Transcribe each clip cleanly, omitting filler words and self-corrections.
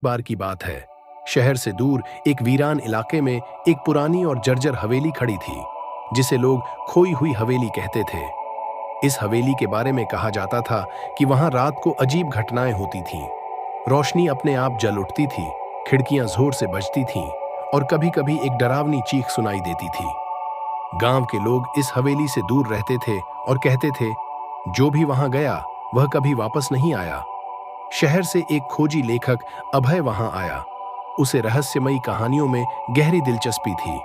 बार की बात है। शहर से दूर एक वीरान इलाके में एक पुरानी और जर्जर हवेली खड़ी थी, जिसे लोग खोई हुई हवेली कहते थे। इस हवेली के बारे में कहा जाता था कि वहां रात को अजीब घटनाएं होती थीं। रोशनी अपने आप जल उठती थी, खिड़कियां जोर से बजती थीं और कभी-कभी एक डरावनी चीख सुनाई देती थी। गांव के लोग इस हवेली से दूर रहते थे और कहते थे, जो भी वहां गया वह कभी वापस नहीं आया। शहर से एक खोजी लेखक अभय वहां आया। उसे रहस्यमयी कहानियों में गहरी दिलचस्पी थी।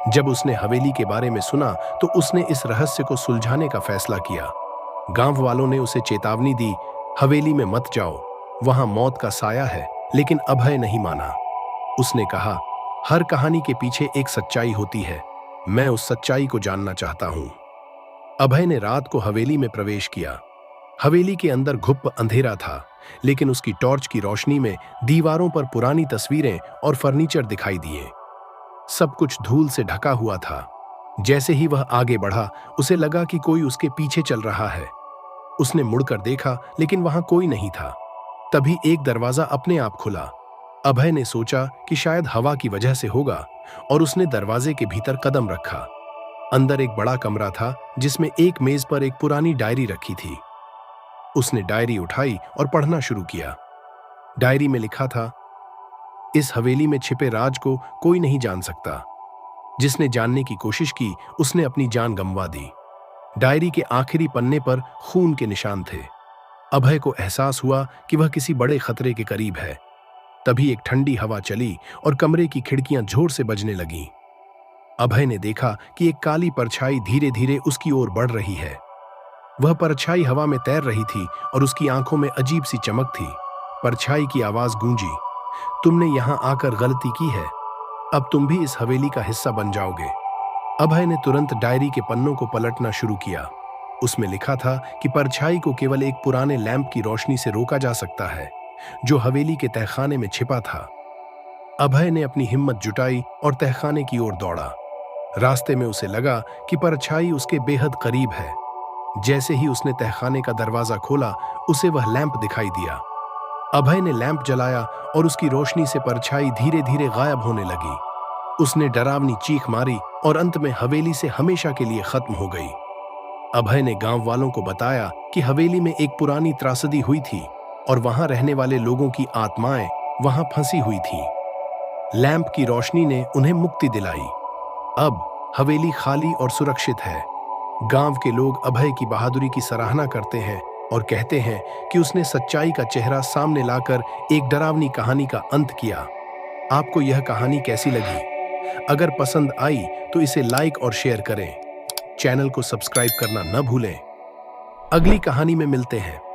जब उसने हवेली के बारे में सुना तो उसने इस रहस्य को सुलझाने का फैसला किया। गांव वालों ने उसे चेतावनी दी, हवेली में मत जाओ, वहां मौत का साया है। लेकिन अभय नहीं माना। उसने कहा, हर कहानी के पीछे एक सच्चाई होती है, मैं उस सच्चाई को जानना चाहता हूं। अभय ने रात को हवेली में प्रवेश किया। हवेली के अंदर घुप अंधेरा था, लेकिन उसकी टॉर्च की रोशनी में दीवारों पर पुरानी तस्वीरें और फर्नीचर दिखाई दिए। सब कुछ धूल से ढका हुआ था। जैसे ही वह आगे बढ़ा, उसे लगा कि कोई उसके पीछे चल रहा है। उसने मुड़कर देखा, लेकिन वहां कोई नहीं था। तभी एक दरवाजा अपने आप खुला। अभय ने सोचा कि शायद हवा की वजह से होगा और उसने दरवाजे के भीतर कदम रखा। अंदर एक बड़ा कमरा था, जिसमें एक मेज पर एक पुरानी डायरी रखी थी। उसने डायरी उठाई और पढ़ना शुरू किया। डायरी में लिखा था, इस हवेली में छिपे राज को कोई नहीं जान सकता। जिसने जानने की कोशिश की, उसने अपनी जान गंवा दी। डायरी के आखिरी पन्ने पर खून के निशान थे। अभय को एहसास हुआ कि वह किसी बड़े खतरे के करीब है। तभी एक ठंडी हवा चली और कमरे की खिड़कियां जोर से बजने लगीं। अभय ने देखा कि एक काली परछाई धीरे धीरे उसकी ओर बढ़ रही है। वह परछाई हवा में तैर रही थी और उसकी आंखों में अजीब सी चमक थी। परछाई की आवाज गूंजी, तुमने यहां आकर गलती की है, अब तुम भी इस हवेली का हिस्सा बन जाओगे। अभय ने तुरंत डायरी के पन्नों को पलटना शुरू किया। उसमें लिखा था कि परछाई को केवल एक पुराने लैंप की रोशनी से रोका जा सकता है, जो हवेली के तहखाने में छिपा था। अभय ने अपनी हिम्मत जुटाई और तहखाने की ओर दौड़ा। रास्ते में उसे लगा कि परछाई उसके बेहद करीब है। जैसे ही उसने तहखाने का दरवाजा खोला, उसे वह लैंप दिखाई दिया। अभय ने लैंप जलाया और उसकी रोशनी से परछाई धीरे धीरे गायब होने लगी। उसने डरावनी चीख मारी और अंत में हवेली से हमेशा के लिए खत्म हो गई। अभय ने गांव वालों को बताया कि हवेली में एक पुरानी त्रासदी हुई थी और वहां रहने वाले लोगों की आत्माएं वहां फंसी हुई थीं। लैंप की रोशनी ने उन्हें मुक्ति दिलाई। अब हवेली खाली और सुरक्षित है। गांव के लोग अभय की बहादुरी की सराहना करते हैं और कहते हैं कि उसने सच्चाई का चेहरा सामने लाकर एक डरावनी कहानी का अंत किया। आपको यह कहानी कैसी लगी? अगर पसंद आई तो इसे लाइक और शेयर करें। चैनल को सब्सक्राइब करना न भूलें। अगली कहानी में मिलते हैं।